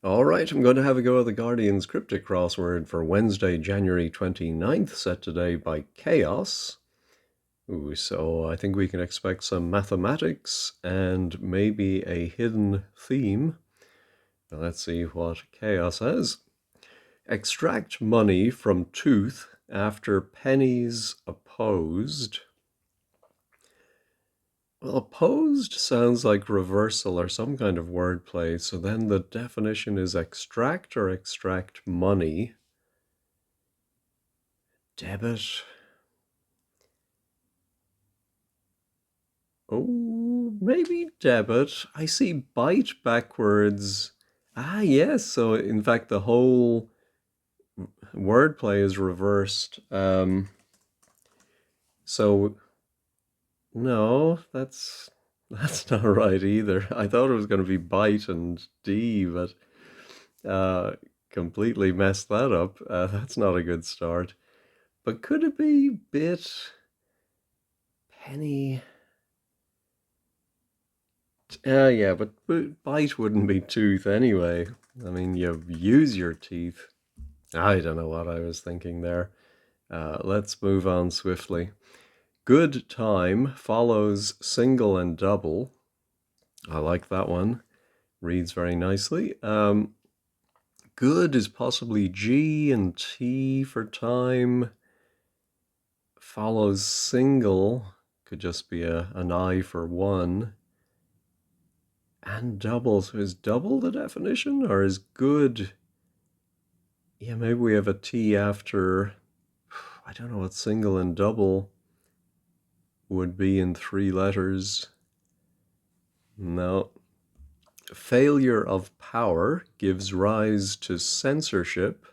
All right, I'm going to have a go at the Guardian's Cryptic Crossword for Wednesday, January 29th, set today by Chaos. Ooh, so I think we can expect some mathematics and maybe a hidden theme. Now let's see what Chaos has. Extract money from tooth after pennies opposed. Well, opposed sounds like reversal or some kind of wordplay, so then the definition is extract or extract money. Debit. Oh, maybe debit. I see bite backwards. Ah, yes. So in fact, the whole wordplay is reversed. So no, that's not right either. I thought it was going to be bite and D, but uh, completely messed that up. That's not a good start. But could it be bit, penny? Yeah, but bite wouldn't be tooth anyway. I mean, you use your teeth. I don't know what I was thinking there. Let's move on swiftly. Good time follows single and double. I like that one. Reads very nicely. Good is possibly G and T for time. Follows single. Could just be an I for one. And double. So is double the definition, or is good? Yeah, maybe we have a T after. I don't know what single and double would be in 3 letters. No. Failure of power gives rise to censorship.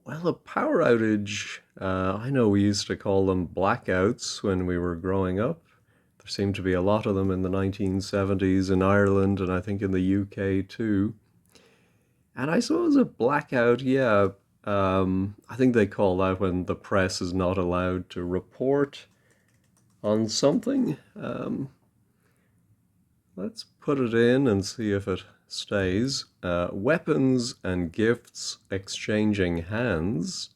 Well, a power outage, I know we used to call them blackouts when we were growing up. There seemed to be a lot of them in the 1970s in Ireland and I think in the UK too. And I suppose a blackout, yeah, I think they call that when the press is not allowed to report on something. Let's put it in and see if it stays. Weapons and gifts exchanging hands.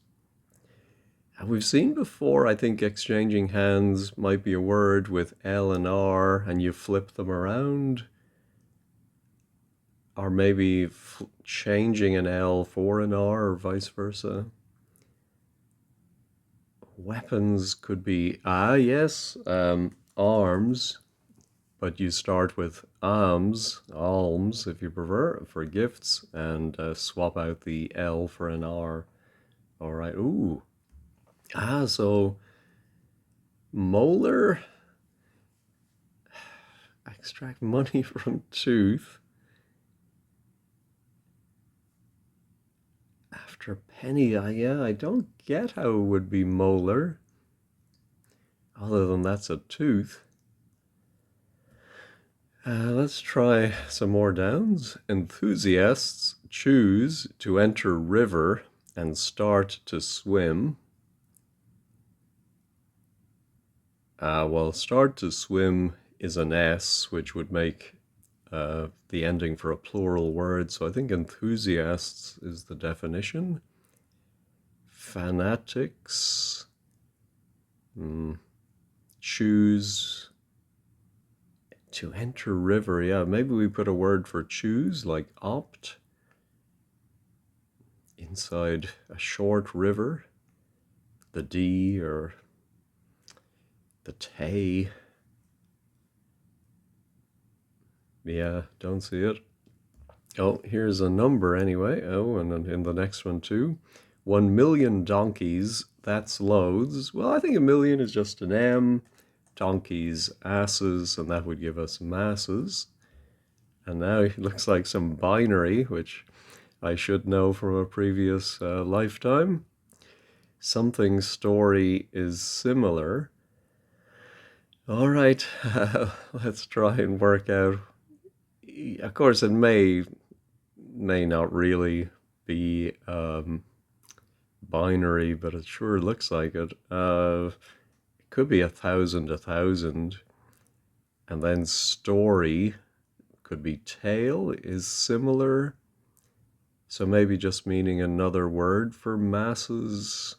And we've seen before, I think exchanging hands might be a word with L and R and you flip them around. Or maybe changing an L for an R or vice versa. Weapons could be, yes, arms, but you start with alms if you prefer, for gifts, and swap out the L for an R. All right, ooh. So molar, extract money from tooth. After penny, yeah, I don't get how it would be molar, other than that's a tooth. Let's try some more downs. Enthusiasts choose to enter river and start to swim. Well, start to swim is an S, which would make the ending for a plural word. So I think enthusiasts is the definition. Fanatics choose to enter river. Yeah, maybe we put a word for choose, like opt, inside a short river. The D or the Tay. Yeah, don't see it. Oh, here's a number anyway. Oh, and then in the next one too. 1,000,000 donkeys, that's loads. Well, I think a million is just an M. Donkeys, asses, and that would give us masses. And now it looks like some binary, which I should know from a previous lifetime. Something story is similar. All right, let's try and work out. Of course, it may not really be binary, but it sure looks like it. It could be 1,000, 1,000, and then story could be tail is similar. So maybe just meaning another word for masses.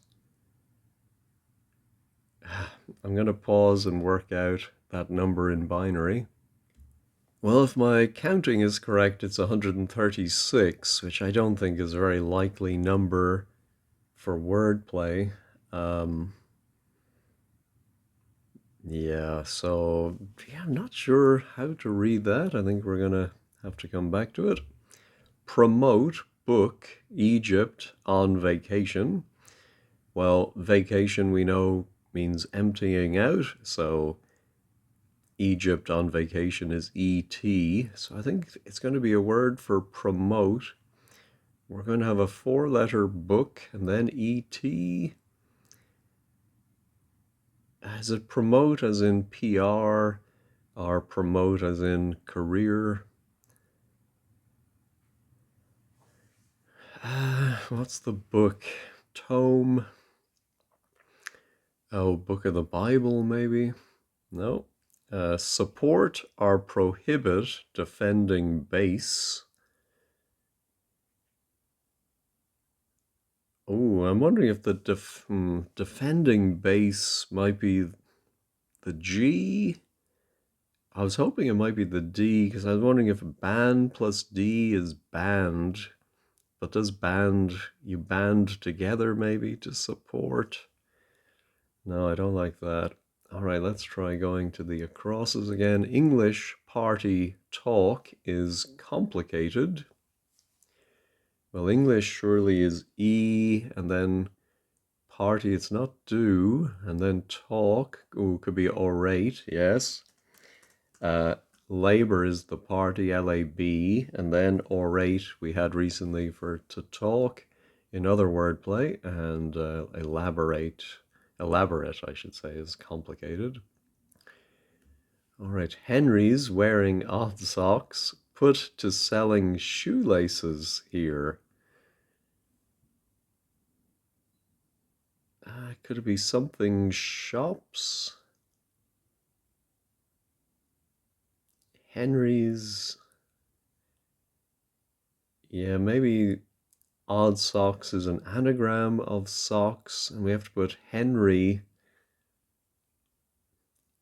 I'm going to pause and work out that number in binary. Well, if my counting is correct, it's 136, which I don't think is a very likely number for wordplay. Yeah, so I'm not sure how to read that. I think we're going to have to come back to it. Promote, book, Egypt on vacation. Well, vacation we know means emptying out, so Egypt on vacation is ET. So I think it's going to be a word for promote. We're going to have a 4-letter book and then ET. Is it promote as in PR or promote as in career? What's the book? Tome? Oh, Book of the Bible, maybe? No. Support or prohibit defending base. Oh, I'm wondering if the defending base might be the G. I was hoping it might be the D because I was wondering if band plus D is band. But does band, you band together maybe to support? No, I don't like that. All right, let's try going to the acrosses again. English party talk is complicated. Well, English surely is E, and then party, it's not do, and then talk, ooh, could be orate, yes. Labor is the party, LAB, and then orate we had recently for to talk in other wordplay, and elaborate, I should say, is complicated. All right, Henry's wearing odd socks, put to selling shoelaces here. Could it be something shops? Henry's, yeah, maybe odd socks is an anagram of socks, and we have to put Henry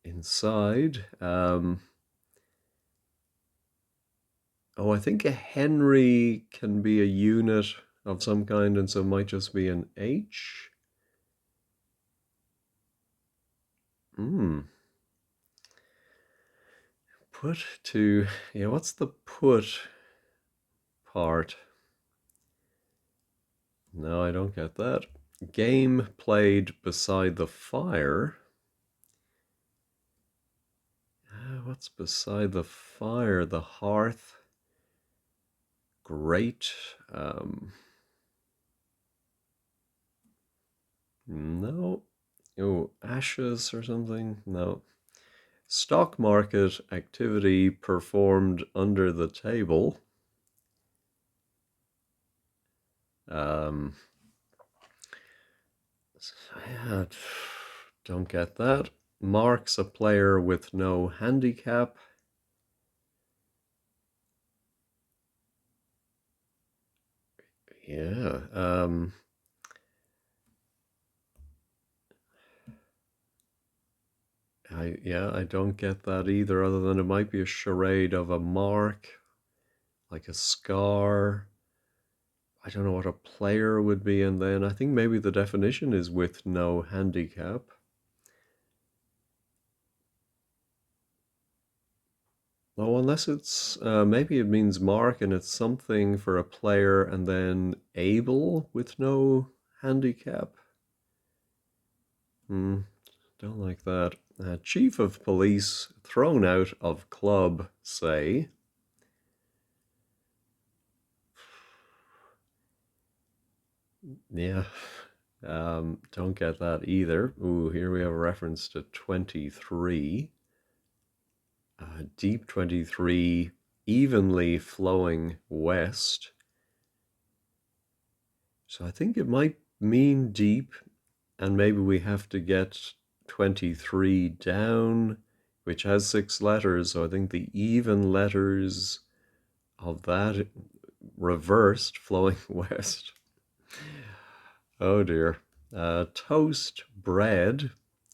inside. I think a Henry can be a unit of some kind, and so it might just be an H. Put to, yeah, what's the put part? No, I don't get that. Game played beside the fire. What's beside the fire? The hearth. Great. No. Oh, ashes or something? No. Stock market activity performed under the table. Yeah, don't get that. Marks a player with no handicap. Yeah. I don't get that either, other than it might be a charade of a mark, like a scar. I don't know what a player would be, and then I think maybe the definition is with no handicap. Oh, unless it's maybe it means mark and it's something for a player, and then able with no handicap. Don't like that. Chief of police thrown out of club, say. Yeah, don't get that either. Ooh, here we have a reference to 23. Deep 23, evenly flowing west. So I think it might mean deep, and maybe we have to get 23 down which has 6 letters. So I think the even letters of that reversed, flowing west. Oh dear. Toast bread.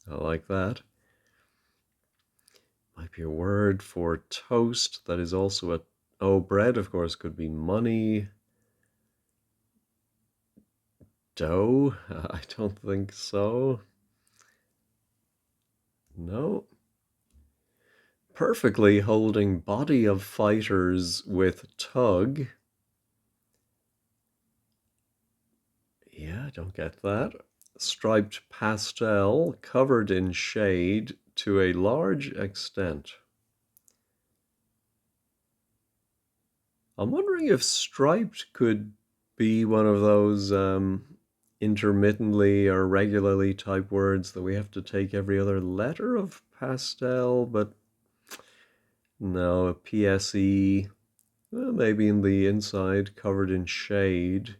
I like that. Might be a word for toast that is also a. Oh, bread, of course, could be money. Dough? I don't think so. No. Perfectly holding body of fighters with tug. Yeah, I don't get that. Striped pastel covered in shade to a large extent. I'm wondering if striped could be one of those intermittently or regularly type words that we have to take every other letter of pastel, but no, a PSE, well, maybe in the inside covered in shade,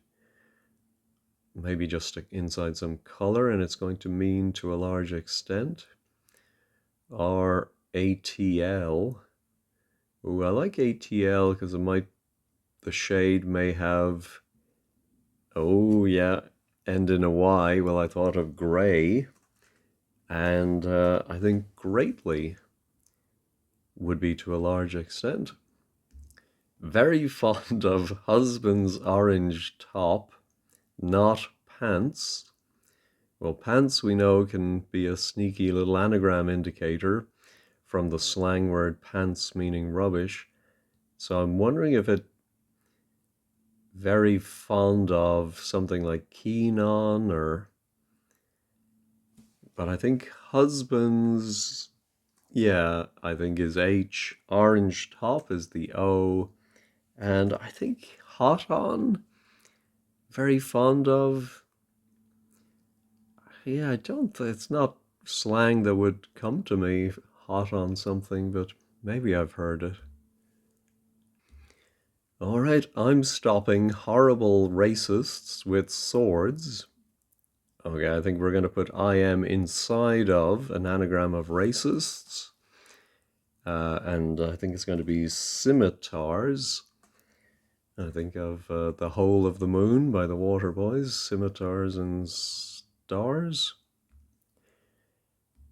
maybe just inside some color, and it's going to mean to a large extent. Or ATL. Ooh, I like ATL because it might, the shade may have, oh yeah, end in a Y. Well, I thought of gray, and I think greatly would be to a large extent. Very fond of husband's orange top, not pants. Well, pants we know can be a sneaky little anagram indicator from the slang word pants meaning rubbish. So I'm wondering if it very fond of something like keen on, or, but I think husbands, yeah, I think is H, orange top is the O, and I think hot on, very fond of, yeah, I don't, it's not slang that would come to me, hot on something, but maybe I've heard it. All right, I'm stopping horrible racists with swords. Okay, I think we're going to put I am inside of an anagram of racists. And I think it's going to be scimitars. I think of The Whole of the Moon by the Waterboys, scimitars and stars.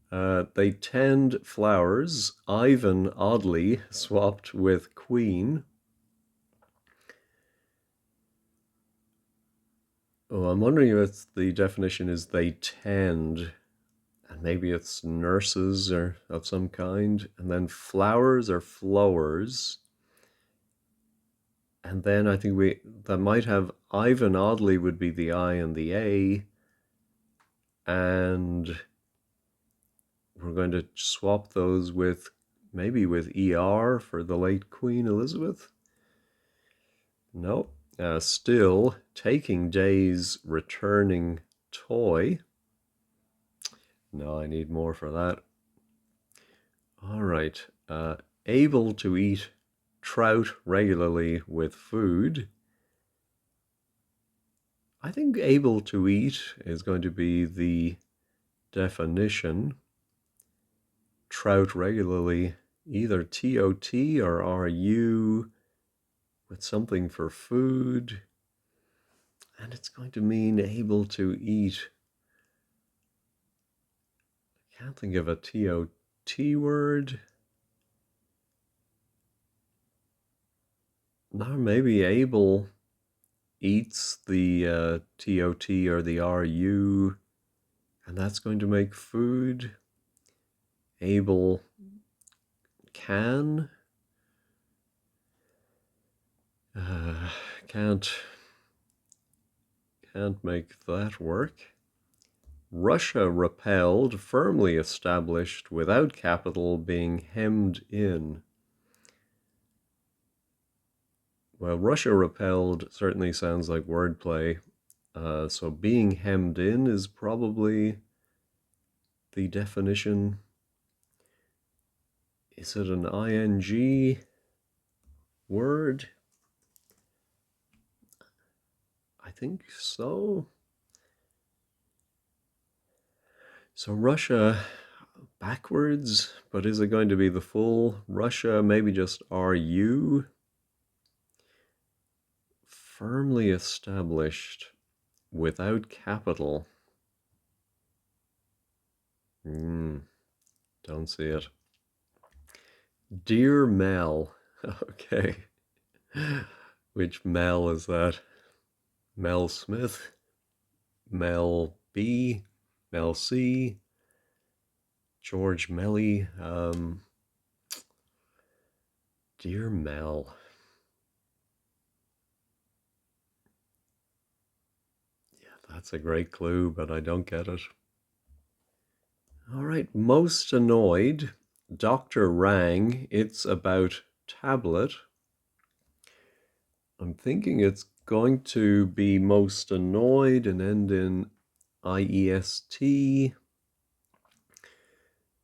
They tend flowers. Ivan oddly swapped with Queen. Oh, I'm wondering if it's, the definition is they tend, and maybe it's nurses or of some kind, and then flowers or flowers. And then I think we, that might have Ivan oddly would be the I and the A, and we're going to swap those with maybe with ER for the late Queen Elizabeth. No, still taking days returning toy. No, I need more for that. All right, able to eat trout regularly with food. I think able to eat is going to be the definition. Trout regularly, either TOT or RU with something for food. And it's going to mean able to eat. I can't think of a TOT word. No, maybe able eats the TOT or the RU, and that's going to make food. Able can. Uh, can't make that work. Russia repelled, firmly established, without capital, being hemmed in. Well, Russia repelled certainly sounds like wordplay. So being hemmed in is probably the definition. Is it an ing word? I think so. So Russia backwards, but is it going to be the full Russia? Maybe just RU? Firmly established without capital. Don't see it. Dear Mel. Okay. Which Mel is that? Mel Smith? Mel B? Mel C? George Melly? Dear Mel. Yeah, that's a great clue, but I don't get it. All right, most annoyed. Doctor rang. It's about tablet. I'm thinking it's going to be most annoyed and end in IEST.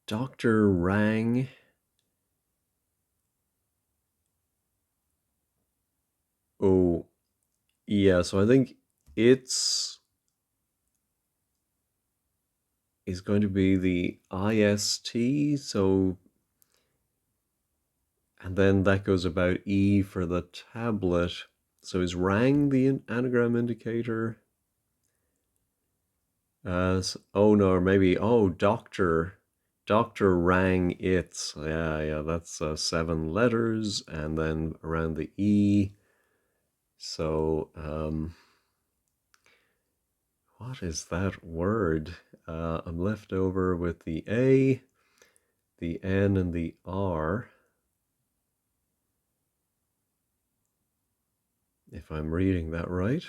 Doctor rang. Oh, yeah, so I think it's is going to be the IST, so and then that goes about E for the tablet. So is rang the anagram indicator? Oh no, or maybe doctor rang it's yeah that's 7 letters and then around the E. So what is that word? I'm left over with the A, the N, and the R. If I'm reading that right.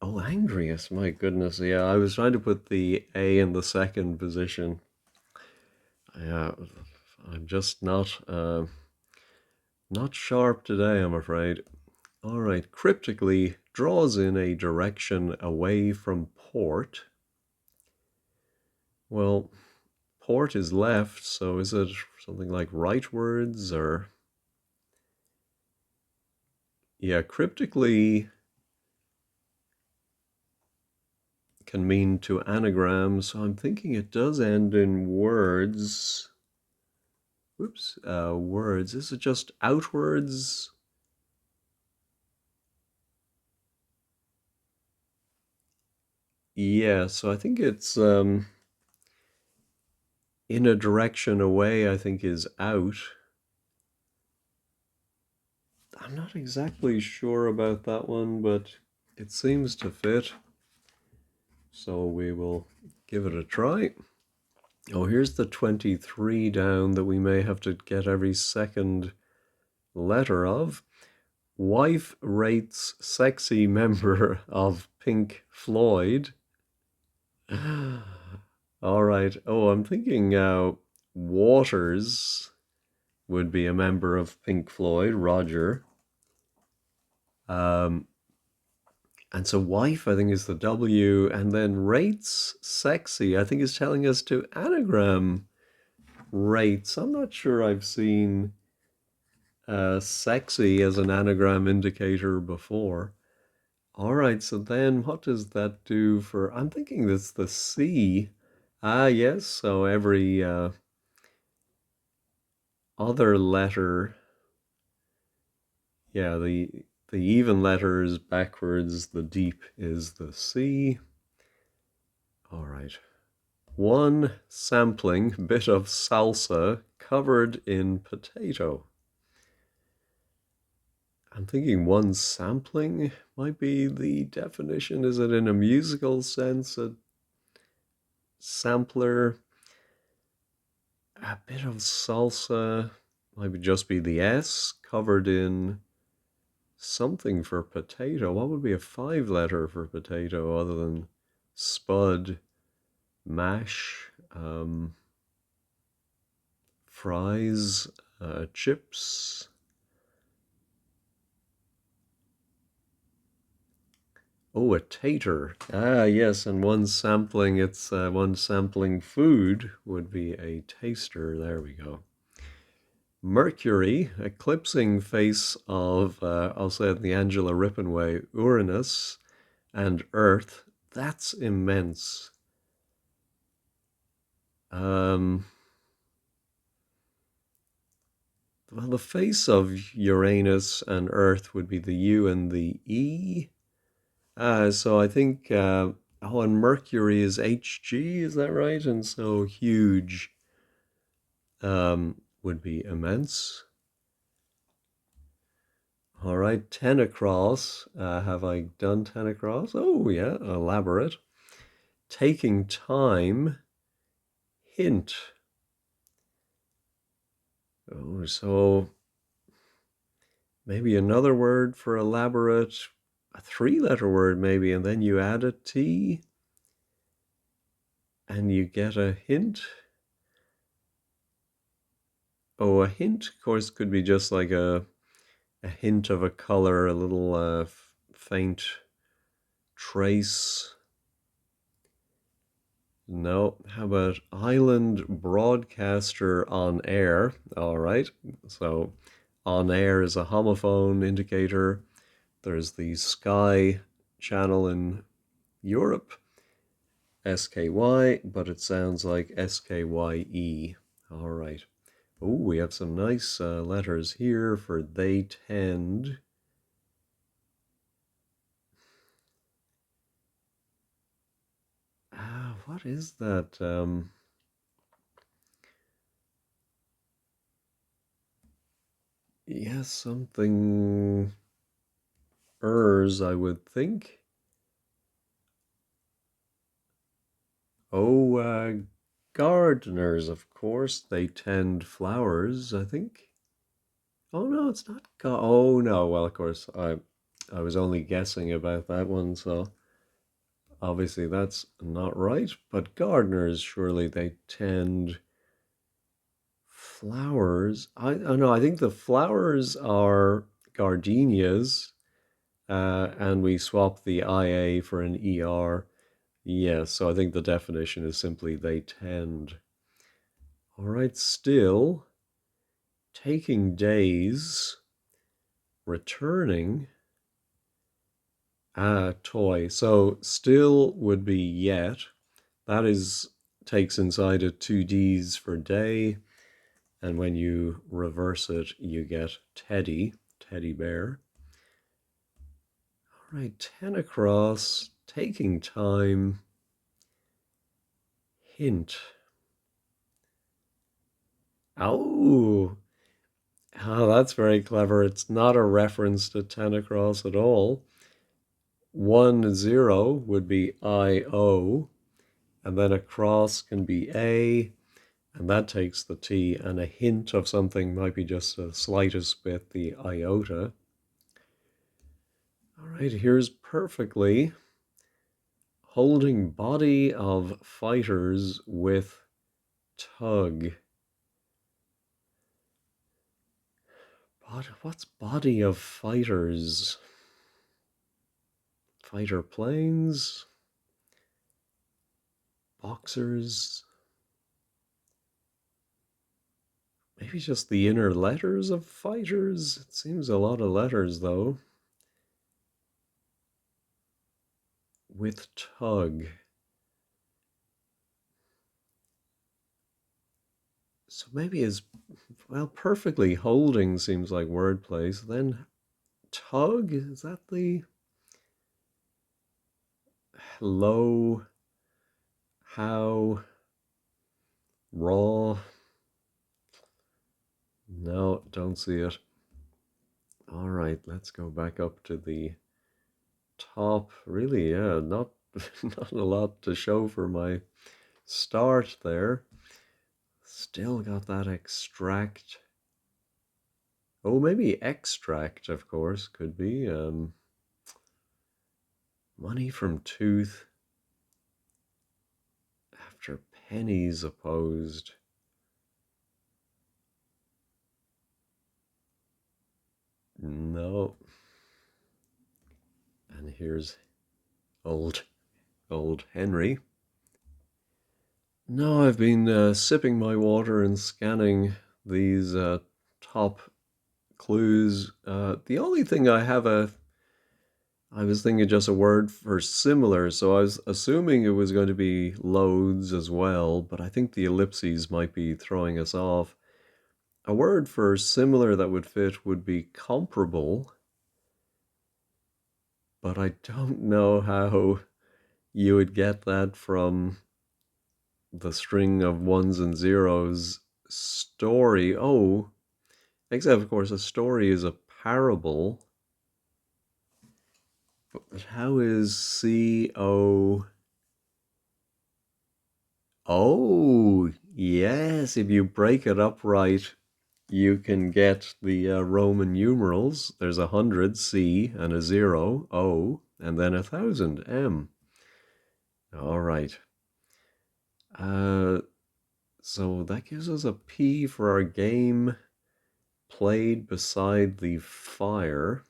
Oh, angriest, my goodness. Yeah, I was trying to put the A in the second position. Yeah, I'm just not sharp today, I'm afraid. All right, cryptically draws in a direction away from port. Well, port is left, so is it something like rightwards or? Yeah, cryptically can mean to anagrams, so I'm thinking it does end in words. Whoops, words. Is it just outwards? Yeah, so I think it's in a direction away, I think is out. I'm not exactly sure about that one, but it seems to fit. So we will give it a try. Oh, here's the 23 down that we may have to get every second letter of. Wife rates sexy member of Pink Floyd. All right. Oh, I'm thinking Waters would be a member of Pink Floyd, Roger. And so wife, I think, is the W, and then rates sexy, I think, is telling us to anagram rates. I'm not sure I've seen sexy as an anagram indicator before. All right, so then what does that do for? I'm thinking that's the C. Ah, yes, so every other letter, yeah, the even letters backwards, the deep is the C. All right. One sampling bit of salsa covered in potato. I'm thinking one sampling might be the definition. Is it in a musical sense? A sampler, a bit of salsa might just be the S covered in something for potato. What would be a 5 letter for potato other than spud, mash, fries, chips? Oh, a tater. Ah, yes, and one sampling, it's one sampling food would be a taster. There we go. Mercury, eclipsing face of, I'll say it in the Angela Rippon way, Uranus, and Earth, That's immense. Um, well, the face of Uranus and Earth would be the U and the E. So I think, oh, and Mercury is Hg, is that right? And so huge would be immense. All right, 10 across. Have I done 10 across? Oh, yeah, elaborate. Taking time, hint. Oh, so maybe another word for elaborate, a three-letter word maybe, and then you add a T and you get a hint. Oh, a hint, of course, could be just like a hint of a color, a little faint trace. No, how about island broadcaster on air? All right, so on air is a homophone indicator. There's the Sky channel in Europe, SKY, but it sounds like SKYE. All right. Oh, we have some nice letters here for they tend. What is that? Yes, something ers, I would think. Oh, gardeners, of course. They tend flowers, I think. Oh no, it's not. Oh no. Well, of course, I was only guessing about that one, so obviously that's not right. But gardeners, surely they tend flowers. I don't know. I think the flowers are gardenias, and we swap the IA for an ER. Yes, so I think the definition is simply they tend. All right, still taking days, returning. Toy. So still would be yet. That is takes inside it two D's for day, and when you reverse it, you get teddy, teddy bear. All right, 10 across, taking time, hint. Oh, that's very clever. It's not a reference to 10 across at all. 10 would be IO, and then across can be A, and that takes the T, and a hint of something might be just the slightest bit, the iota. All right, here's perfectly holding body of fighters with tug. What's body of fighters? Fighter planes? Boxers? Maybe just the inner letters of fighters? It seems a lot of letters though. With tug. So maybe it's, well, perfectly holding seems like wordplay. So then tug, is that the low, how, raw? No, don't see it. All right, let's go back up to the top. Really, yeah, not not a lot to show for my start there. Still got that extract. Oh, maybe extract, of course, could be. Money from tooth after pennies opposed. No. And here's old Henry. No, I've been sipping my water and scanning these top clues. The only thing I I was thinking just a word for similar, so I was assuming it was going to be loads as well, but I think the ellipses might be throwing us off. A word for similar that would fit would be comparable, but I don't know how you would get that from the string of ones and zeros. Story. Oh, except of course a story is a parable. But how is C-O? Oh, yes, if you break it up right, you can get the Roman numerals. There's 100, C, and a 0, O, and then 1,000, M. All right. Uh, so that gives us a P for our game played beside the fire.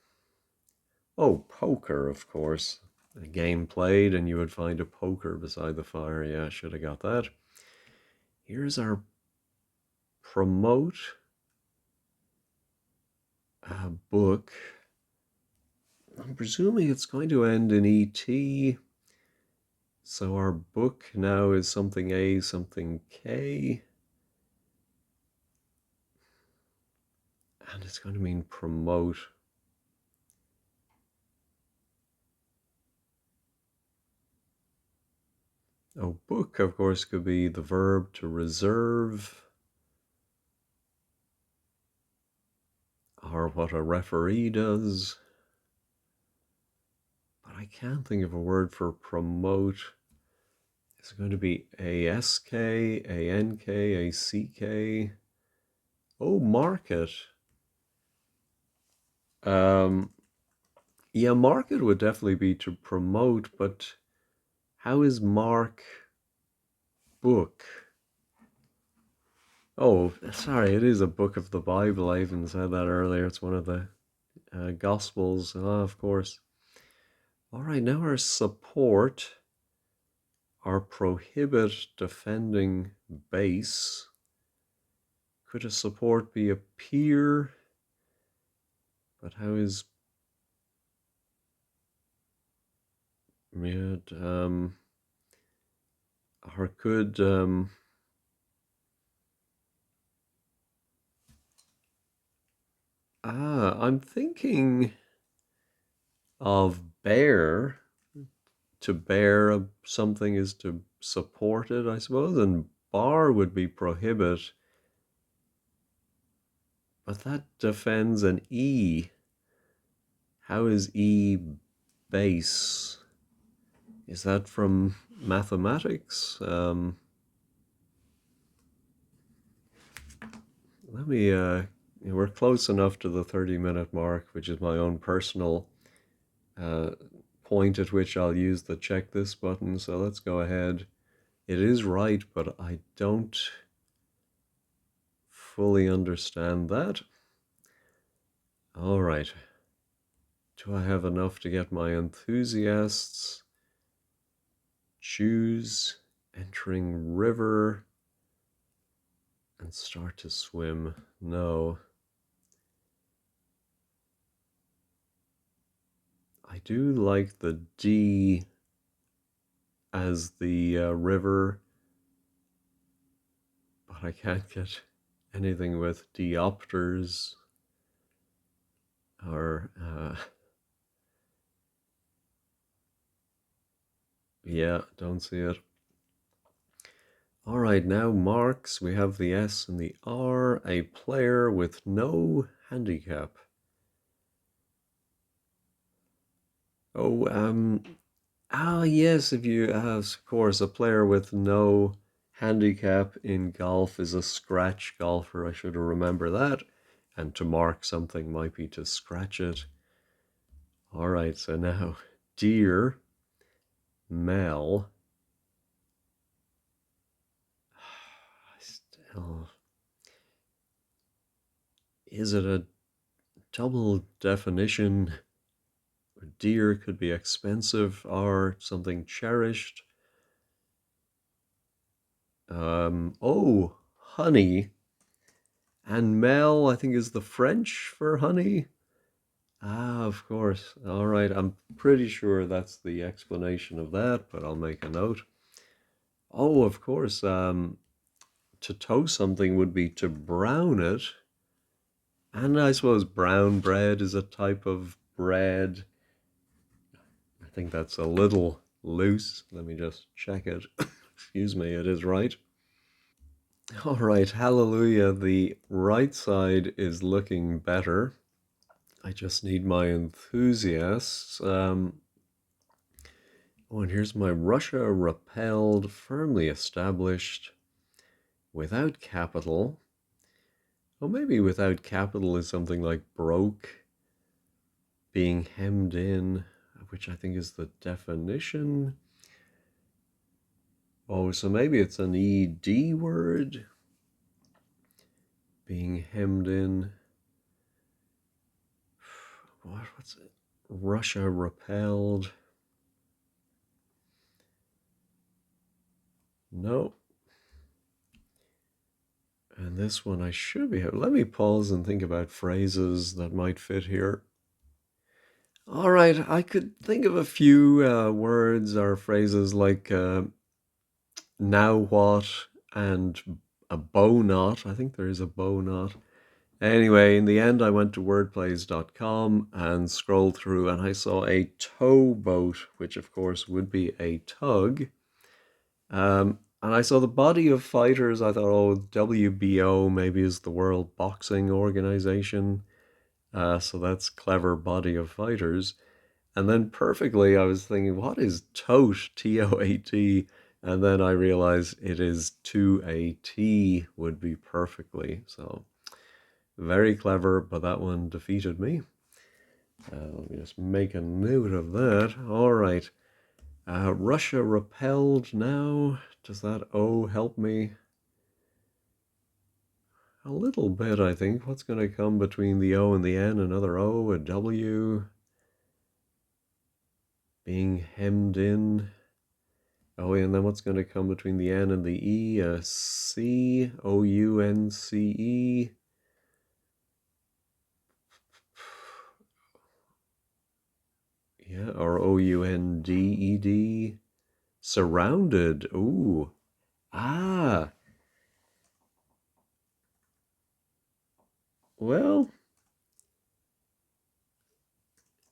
Oh, poker, of course. A game played, and you would find a poker beside the fire. Yeah, should have got that. Here's our promote book. I'm presuming it's going to end in ET. So our book now is something A, something K. And it's going to mean promote. Oh, book, of course, could be the verb to reserve, or what a referee does. But I can't think of a word for promote. It's going to be A-S-K, A-N-K, A-C-K. Oh, market. Yeah, market would definitely be to promote, but how is mark book? Oh, sorry, it is a book of the Bible. I even said that earlier. It's one of the Gospels. Ah, of course. All right, now our support, our prohibit defending base. Could a support be a peer? But how is it? Or could I'm thinking of bear. To bear something is to support it, I suppose, and bar would be prohibit, but that defends an E. How is E base? Is that from mathematics? Let me, we're close enough to the 30-minute mark, which is my own personal uh, point at which I'll use the check this button. So let's go ahead. It is right, but I don't fully understand that. All right. Do I have enough to get my enthusiasts? Choose entering river and start to swim. No. I do like the D as the river, but I can't get anything with diopters or yeah, don't see it. All right, now marks. We have the S and the R. A player with no handicap. Oh, yes, if you ask, of course, a player with no handicap in golf is a scratch golfer. I should remember that. And to mark something might be to scratch it. All right, so now deer, Mel. Still, is it a double definition? Deer could be expensive or something cherished. Oh, honey. And Mel, I think, is the French for honey. Ah, of course. All right, I'm pretty sure that's the explanation of that, but I'll make a note. Oh, of course. To toast something would be to brown it. And I suppose brown bread is a type of bread. I think that's a little loose. Let me just check it. Excuse me, it is right. All right, hallelujah. The right side is looking better. I just need my enthusiasts. Oh, and here's my Russia repelled, firmly established, without capital. Oh, maybe without capital is something like broke, being hemmed in, which I think is the definition. Oh, so maybe it's an ED word, being hemmed in. What's it? Russia repelled. No. And this one I should be. Let me pause and think about phrases that might fit here. All right, I could think of a few words or phrases like now what and a bow knot. I think there is a bow knot. Anyway, in the end, I went to wordplays.com and scrolled through, and I saw a towboat, which of course would be a tug. And I saw the body of fighters. I thought, oh, WBO maybe is the World Boxing Organization. So that's clever, body of fighters. And then perfectly, I was thinking, what is toat, Toat? And then I realized it is to a T would be perfectly. So very clever, but that one defeated me. Let me just make a note of that. All right. Russia repelled now. Does that O help me? A little bit, I think. What's going to come between the O and the N? Another O, a W. Being hemmed in. Oh, yeah, and then what's going to come between the N and the E? A C, Ounce. Yeah, or Ounded. Surrounded. Ooh. Ah. Well,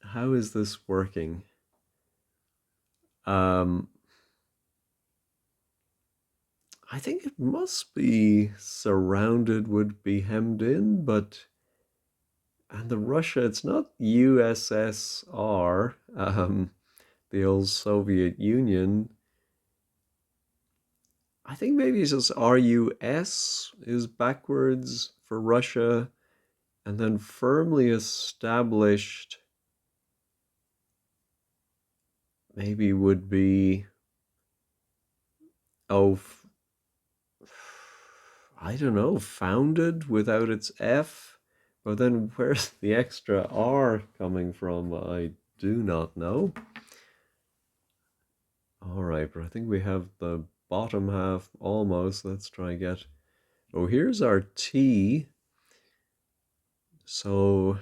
how is this working? Um, I think it must be surrounded would be hemmed in, but and the Russia, it's not USSR, the old Soviet Union. I think maybe it's just RUS is backwards for Russia, and then firmly established maybe would be, oh, I don't know, founded without its F. But then where's the extra R coming from? I do not know. All right, but I think we have the bottom half almost. Let's try and get. Oh, here's our T. So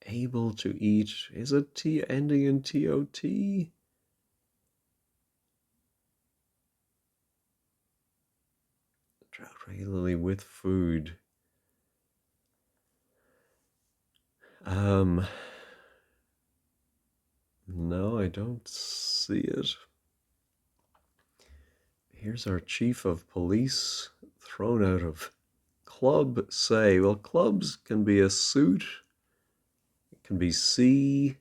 able to eat. Is it T ending in TOT? Drought regularly with food. Um, no, I don't see it. Here's our chief of police thrown out of club. Say, well, clubs can be a suit. It can be C.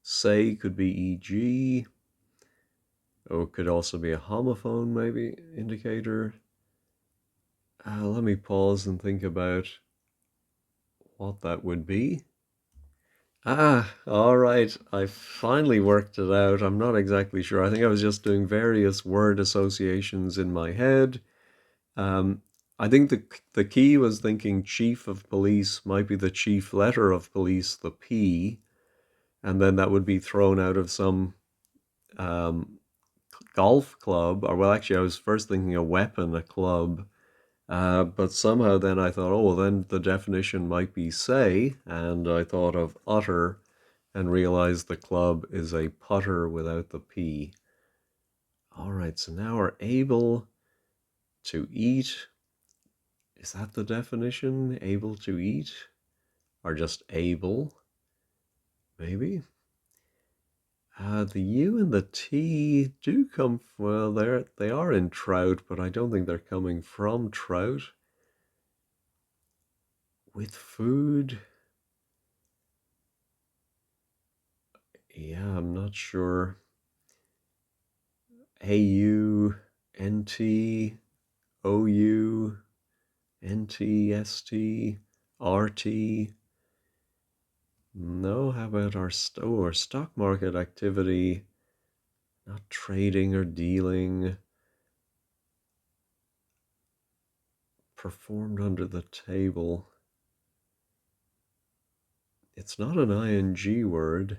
Say could be EG. Oh, it could also be a homophone, maybe indicator. Let me pause and think about what that would be. Ah, all right. I finally worked it out. I'm not exactly sure. I think I was just doing various word associations in my head. Um, I think the key was thinking chief of police might be the chief letter of police, the P, and then that would be thrown out of some um, golf club. Or well, actually, I was first thinking a weapon, a club, But somehow then I thought, oh, well, then the definition might be say, and I thought of utter and realized the club is a putter without the P. All right, so now we're able to eat. Is that the definition? Able to eat? Or just able? Maybe? The U and the T do come, well, they are in trout, but I don't think they're coming from trout. With food? Yeah, I'm not sure. AU, NT, OU, NTST, RT. No, how about our stock market activity? Not trading or dealing. Performed under the table. It's not an ing word.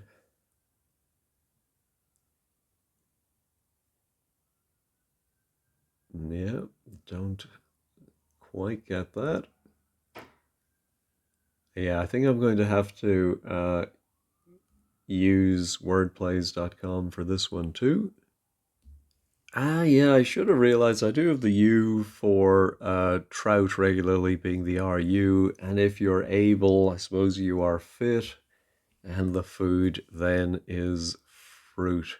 Yeah, don't quite get that. Yeah, I think I'm going to have to use wordplays.com for this one too. Yeah, I should have realized I do have the U for trout regularly being the RU, and if you're able, I suppose you are fit, and the food then is fruit.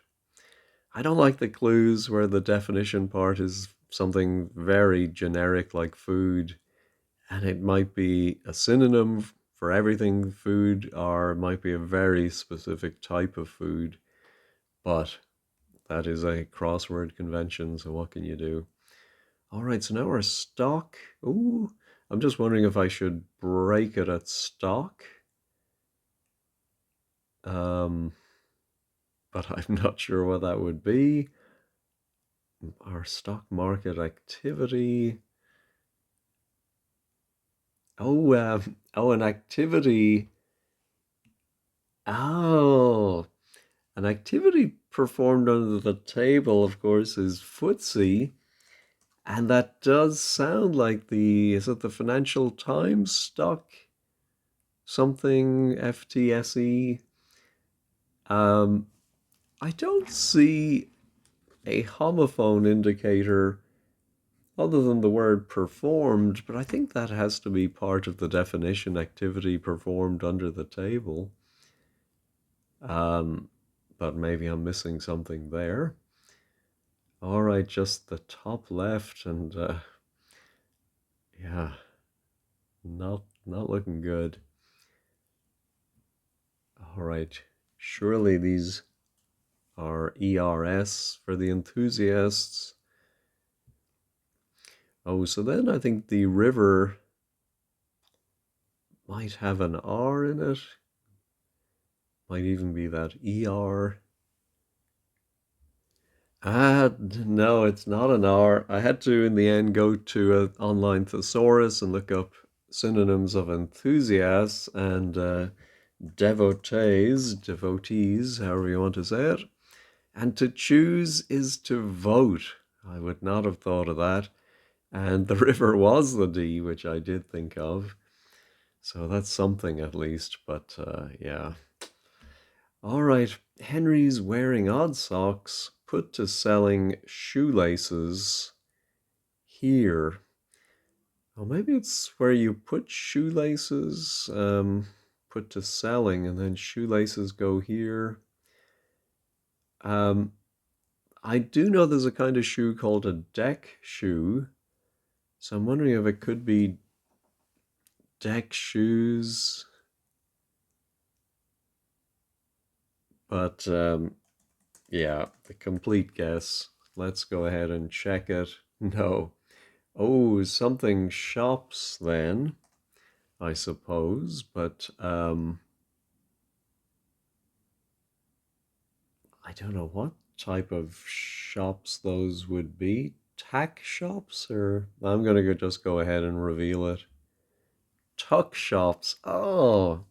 I don't like the clues where the definition part is something very generic like food, and it might be a synonym for everything food, or it might be a very specific type of food, but that is a crossword convention, so what can you do? All right, so now we're stock. Ooh, I'm just wondering if I should break it at stock. Um, but I'm not sure what that would be. Our stock market activity. Oh, an activity. Oh, an activity performed under the table, of course, is footsie. And that does sound like is it the Financial Times stock something FTSE? Um, I don't see a homophone indicator other than the word performed, but I think that has to be part of the definition activity performed under the table. Um, but maybe I'm missing something there. All right, just the top left, and yeah, not looking good. All right, surely these are ERS for the enthusiasts. Oh, so then I think the river might have an R in it. Might even be that ER. No, it's not an R. I had to, in the end, go to an online thesaurus and look up synonyms of enthusiasts and devotees, however you want to say it. And to choose is to vote. I would not have thought of that. And the river was the D, which I did think of. So that's something at least, but yeah. All right, Henry's wearing odd socks, put to selling shoelaces here. Well, maybe it's where you put shoelaces, put to selling, and then shoelaces go here. Um, I do know there's a kind of shoe called a deck shoe, so I'm wondering if it could be deck shoes. But yeah, the complete guess. Let's go ahead and check it. No. Oh, something shops then, I suppose, but I don't know what type of shops those would be. Tack shops, or I'm gonna just go ahead and reveal it. Tuck shops. Oh,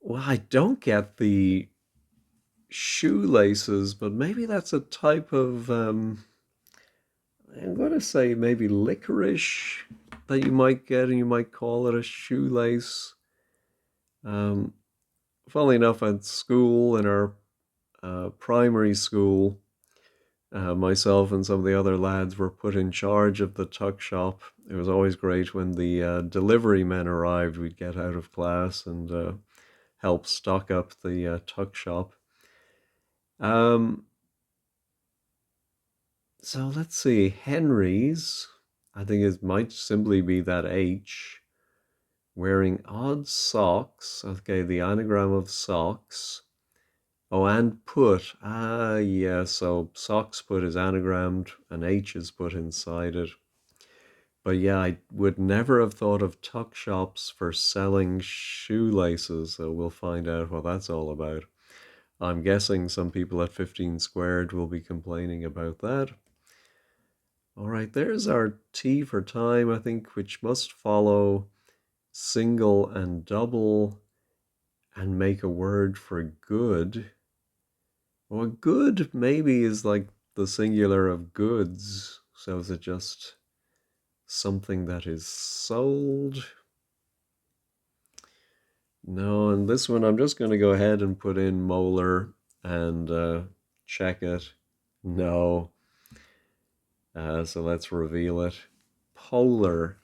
well, I don't get the shoelaces, but maybe that's a type of I'm going to say maybe licorice that you might get, and you might call it a shoelace. Um, Funnily enough, at school, in our primary school, myself and some of the other lads were put in charge of the tuck shop. It was always great when the delivery men arrived. We'd get out of class and help stock up the tuck shop. Um, so let's see, Henry's. I think it might simply be that H. Wearing odd socks. Okay, the anagram of socks. Oh, and put. Ah, yeah, so socks put is anagrammed and H is put inside it. But yeah, I would never have thought of tuck shops for selling shoelaces, so we'll find out what that's all about. I'm guessing some people at 15 squared will be complaining about that. All right, there's our T for time, I think, which must follow single and double and make a word for good. Well, good maybe is like the singular of goods. So is it just something that is sold? No, and this one I'm just going to go ahead and put in molar and check it. No. So let's reveal it. Polar.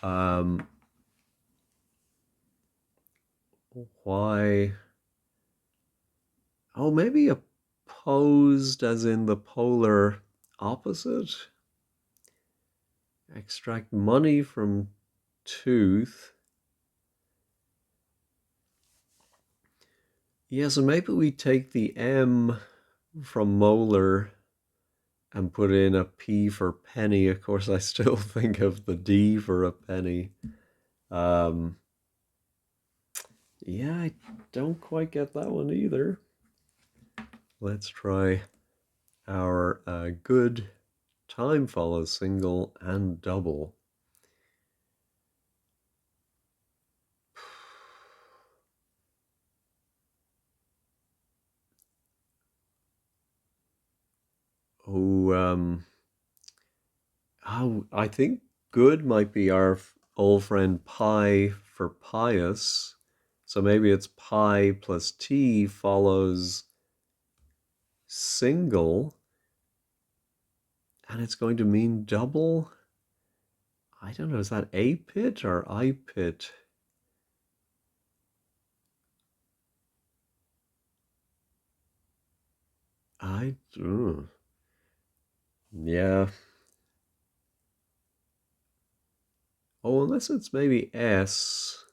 Um, why? Oh, maybe opposed as in the polar opposite? Extract money from tooth. Yeah, so maybe we take the M from molar and put in a P for penny. Of course, I still think of the D for a penny. Um, yeah, I don't quite get that one either. Let's try our good time follows single and double. Oh, I think good might be our old friend pi for pious. So maybe it's pi plus t follows single, and it's going to mean double. I don't know, is that a pit or I pit? I do. Yeah. Oh, unless it's maybe S.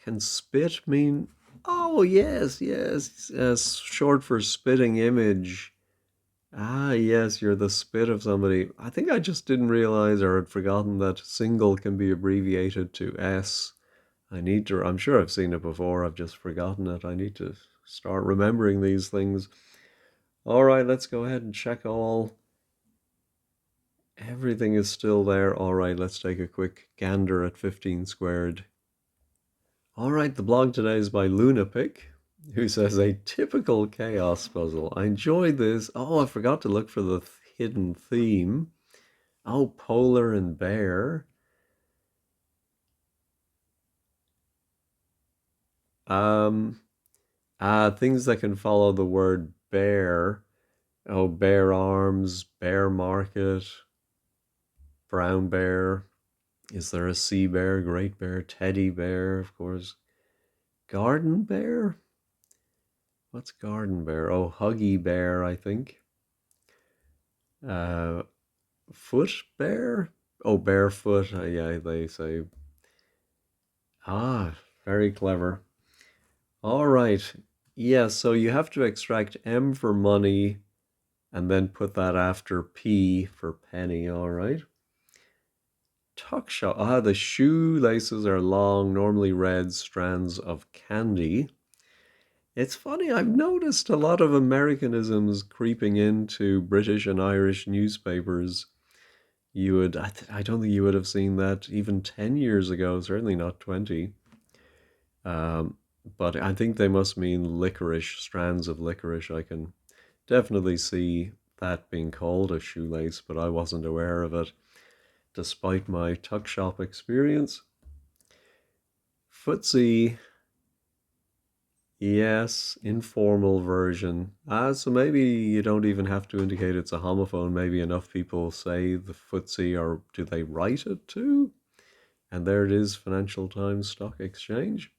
Can spit mean? Oh, yes, yes. Short for spitting image. Ah, yes, you're the spit of somebody. I think I just didn't realize or had forgotten that single can be abbreviated to S. I'm sure I've seen it before. I've just forgotten it. I need to start remembering these things. All right, let's go ahead and check all. Everything is still there. All right, let's take a quick gander at 15 squared. All right, the blog today is by Lunapic, who says a typical chaos puzzle. I enjoyed this. Oh, I forgot to look for the hidden theme. Oh, polar and bear. Um, Things that can follow the word bear. Oh, bear arms, bear market, brown bear. Is there a sea bear, great bear, teddy bear, of course. Garden bear? What's garden bear? Oh, huggy bear, I think. Uh, Foot bear? Oh, barefoot. Yeah, they say. Ah, very clever. All right. Yeah, so you have to extract M for money and then put that after P for penny. All right. Tuck shop. Ah, the shoelaces are long, normally red strands of candy. It's funny, I've noticed a lot of Americanisms creeping into British and Irish newspapers. I don't think you would have seen that even 10 years ago, certainly not 20. Um, but I think they must mean licorice, strands of licorice. I can definitely see that being called a shoelace, but I wasn't aware of it despite my tuck shop experience. Footsie, yes, informal version. So maybe you don't even have to indicate it's a homophone. Maybe enough people say the footsie, or do they write it too? And there it is, Financial Times Stock Exchange.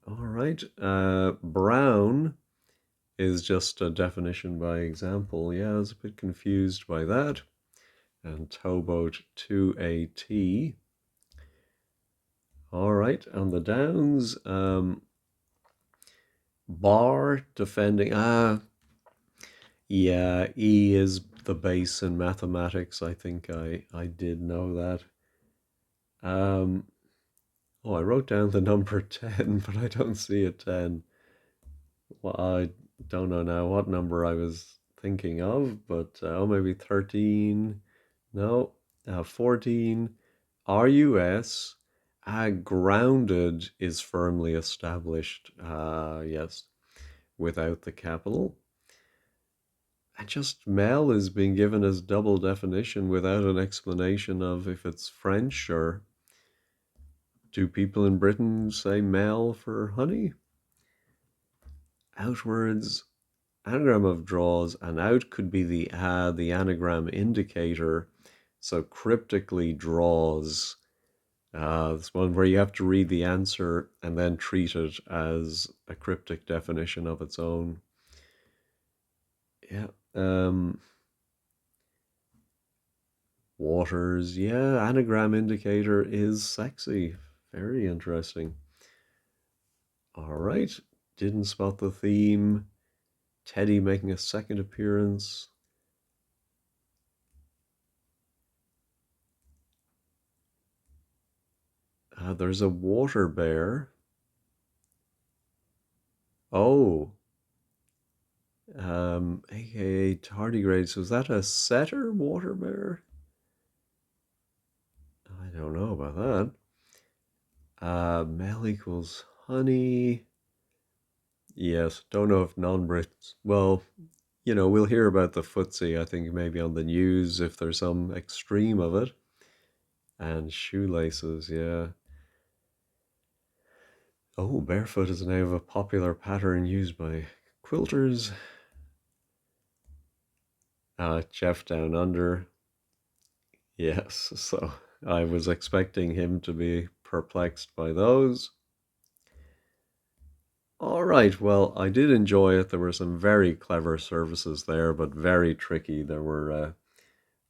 All right. Brown is just a definition by example. Yeah, I was a bit confused by that. And towboat to a T. All right, on the downs, bar defending. Yeah, E is the base in mathematics. I think I did know that. Um, oh, I wrote down the number 10, but I don't see a 10. Well, I don't know now what number I was thinking of, but maybe 13. No, 14. RUS. Grounded is firmly established. Yes, without the capital. And just Mel is being given as double definition without an explanation of if it's French, or do people in Britain say Mel for honey? Outwards, anagram of draws, and out could be the anagram indicator. So cryptically draws. It's one where you have to read the answer and then treat it as a cryptic definition of its own. Yeah. Waters. Yeah. Anagram indicator is sexy. Very interesting. All right. Didn't spot the theme. Teddy making a second appearance. There's a water bear. Oh, aka tardigrades. Was that a setter water bear? I don't know about that. Male equals honey. Yes, don't know if non-Brits. Well, we'll hear about the footsie, I think, maybe on the news if there's some extreme of it. And shoelaces, yeah. Oh, barefoot is the name of a popular pattern used by quilters. Jeff Down Under. Yes, so I was expecting him to be perplexed by those. All right, well, I did enjoy it. There were some very clever services there, but very tricky. There were,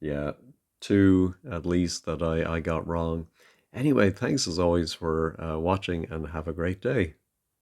yeah, two at least that I got wrong. Anyway, thanks as always for watching, and have a great day.